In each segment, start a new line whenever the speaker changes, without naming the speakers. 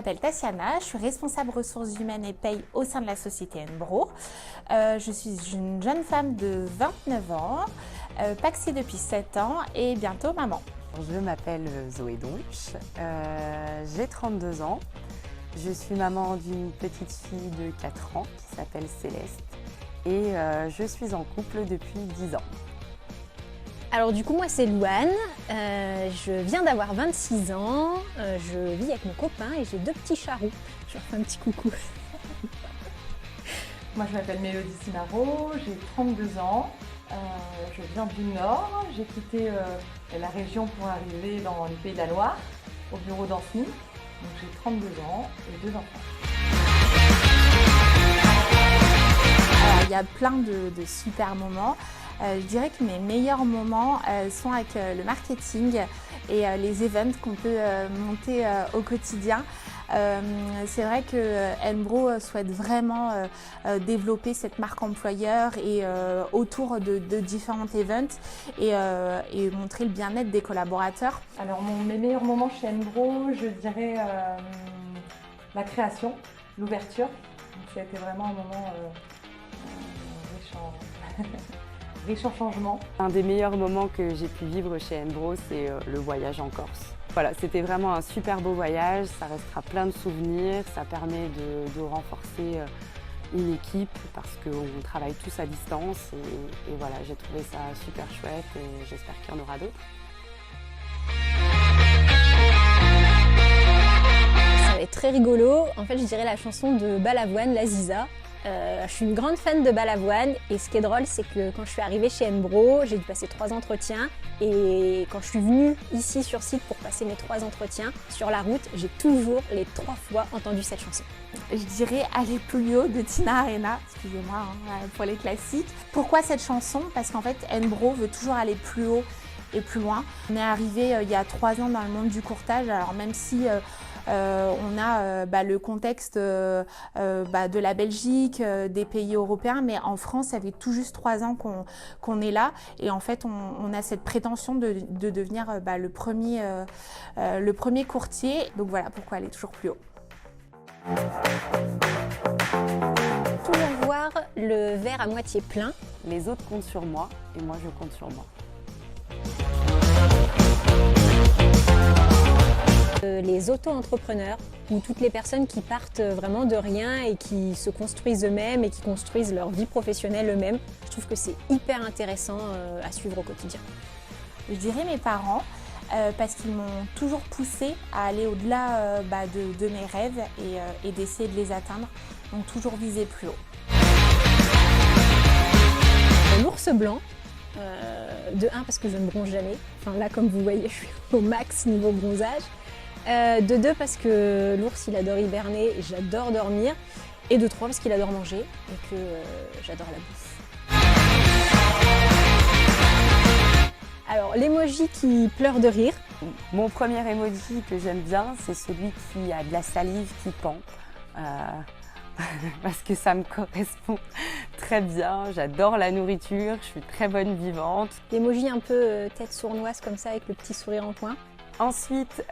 m'appelle Tatiana, je suis responsable ressources humaines et paye au sein de la société Nbro. Je suis une jeune femme de 29 ans, pacsée depuis 7 ans et bientôt maman.
Je m'appelle Zoé Donch, j'ai 32 ans, je suis maman d'une petite fille de 4 ans qui s'appelle Céleste et je suis en couple depuis 10 ans.
Alors du coup moi c'est Louane, je viens d'avoir 26 ans, je vis avec mon copain et j'ai 2 petits charroux. Je leur fais un petit coucou.
Moi je m'appelle Mélodie Simaro, j'ai 32 ans, je viens du Nord, j'ai quitté la région pour arriver dans le Pays de la Loire, au bureau d'Ancenis. Donc j'ai 32 ans et 2 enfants.
Alors, il y a plein de super moments. Je dirais que mes meilleurs moments sont avec le marketing et les events qu'on peut monter au quotidien. C'est vrai que Nbro souhaite vraiment développer cette marque employeur et autour de différents events et montrer le bien-être des collaborateurs.
Alors mes meilleurs moments chez Nbro, je dirais la création, l'ouverture. Ça a été vraiment un moment riche en changements.
Un des meilleurs moments que j'ai pu vivre chez Nbro, c'est le voyage en Corse. Voilà, c'était vraiment un super beau voyage, ça restera plein de souvenirs, ça permet de renforcer une équipe parce qu'on travaille tous à distance et voilà, j'ai trouvé ça super chouette et j'espère qu'il y en aura d'autres.
Ça va être très rigolo, en fait je dirais la chanson de Balavoine, La Ziza. Je suis une grande fan de Balavoine et ce qui est drôle c'est que quand je suis arrivée chez Nbro, j'ai dû passer 3 entretiens et quand je suis venue ici sur site pour passer mes 3 entretiens, sur la route, j'ai toujours les 3 fois entendu cette chanson.
Je dirais Aller plus haut de Tina Arena, excusez-moi pour les classiques. Pourquoi cette chanson? Parce qu'en fait Nbro veut toujours aller plus haut et plus loin. On est arrivé il y a 3 ans dans le monde du courtage, alors même si on a le contexte de la Belgique, des pays européens, mais en France, ça fait tout juste 3 ans qu'on est là et en fait, on a cette prétention de devenir le premier courtier. Donc voilà pourquoi aller toujours plus haut.
Toujours voir le verre à moitié plein.
Les autres comptent sur moi et moi je compte sur moi.
Les auto-entrepreneurs ou toutes les personnes qui partent vraiment de rien et qui se construisent eux-mêmes et qui construisent leur vie professionnelle eux-mêmes. Je trouve que c'est hyper intéressant à suivre au quotidien.
Je dirais mes parents parce qu'ils m'ont toujours poussée à aller au-delà de mes rêves et d'essayer de les atteindre, donc toujours viser plus haut.
L'ours blanc, de 1 parce que je ne bronze jamais, enfin là comme vous voyez je suis au max niveau bronzage. De 2 parce que l'ours il adore hiberner et j'adore dormir. Et de 3 parce qu'il adore manger et que j'adore la bouffe. Alors l'emoji qui pleure de rire.
Mon premier emoji que j'aime bien, c'est celui qui a de la salive qui pend. Parce que ça me correspond très bien, j'adore la nourriture, je suis très bonne vivante.
L'emoji un peu tête sournoise comme ça avec le petit sourire en coin.
Ensuite,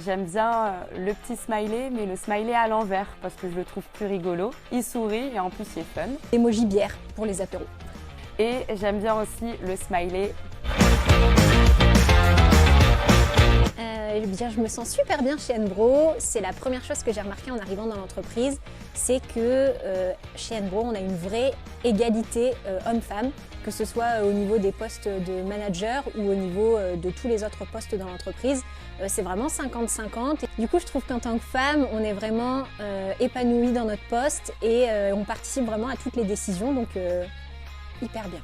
j'aime bien le petit smiley, mais le smiley à l'envers parce que je le trouve plus rigolo. Il sourit et en plus il est fun.
L'emoji bière pour les apéros.
Et j'aime bien aussi le smiley.
Je me sens super bien chez Nbro. C'est la première chose que j'ai remarqué en arrivant dans l'entreprise, c'est que chez Nbro, on a une vraie égalité homme-femme, que ce soit au niveau des postes de manager ou au niveau de tous les autres postes dans l'entreprise. C'est vraiment 50-50. Du coup, je trouve qu'en tant que femme, on est vraiment épanouie dans notre poste et on participe vraiment à toutes les décisions, donc hyper bien.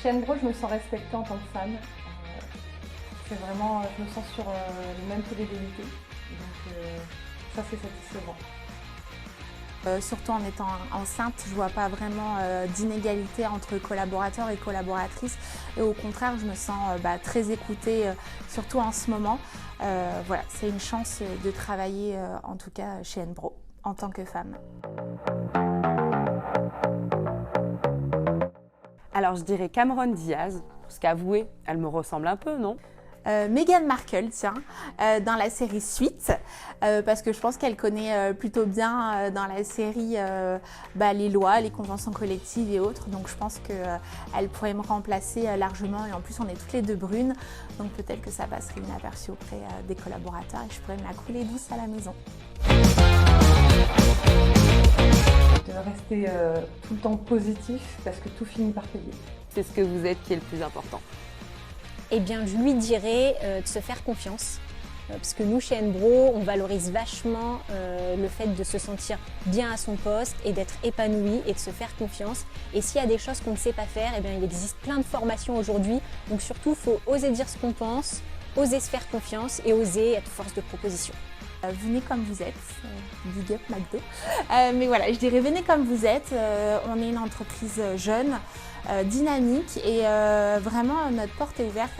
Chez Nbro, je me sens respectée en tant que femme. C'est vraiment, je me sens sur les mêmes pieds d'égalité, donc ça c'est satisfaisant.
Surtout en étant enceinte, je ne vois pas vraiment d'inégalité entre collaborateurs et collaboratrices. Et au contraire, je me sens très écoutée, surtout en ce moment. Voilà, c'est une chance de travailler, en tout cas chez Nbro, en tant que femme.
Alors je dirais Cameron Diaz, parce qu'avouez, elle me ressemble un peu, non?
Meghan Markle, tiens, dans la série Suite, parce que je pense qu'elle connaît plutôt bien dans la série les lois, les conventions collectives et autres, donc je pense qu'elle pourrait me remplacer largement, et en plus on est toutes les deux brunes, donc peut-être que ça passerait inaperçu auprès des collaborateurs et je pourrais me la couler douce à la maison.
De rester tout le temps positif parce que tout finit par payer.
C'est ce que vous êtes qui est le plus important.
Eh bien, je lui dirais de se faire confiance. Parce que nous, chez Nbro, on valorise vachement le fait de se sentir bien à son poste et d'être épanoui et de se faire confiance. Et s'il y a des choses qu'on ne sait pas faire, eh bien, il existe plein de formations aujourd'hui. Donc surtout, il faut oser dire ce qu'on pense, oser se faire confiance et oser être force de proposition.
Venez comme vous êtes, big up McDo. Mais voilà, je dirais venez comme vous êtes. On est une entreprise jeune, dynamique et vraiment notre porte est ouverte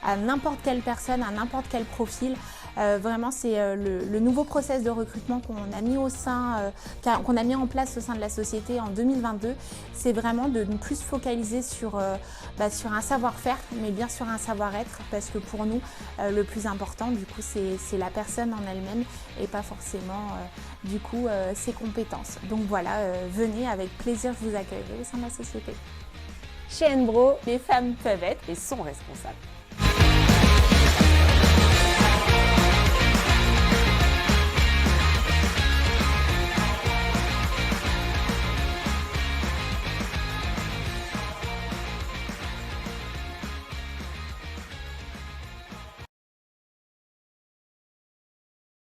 à n'importe quelle personne, à n'importe quel profil. Vraiment, c'est le nouveau process de recrutement qu'on a mis qu'on a mis en place au sein de la société en 2022. C'est vraiment de ne plus se focaliser sur un savoir-faire, mais bien sur un savoir-être, parce que pour nous, le plus important, du coup, c'est la personne en elle-même et pas forcément, ses compétences. Donc voilà, venez, avec plaisir, je vous accueillerai au sein de la société.
Chez Nbro,
les femmes peuvent être
Et sont responsables.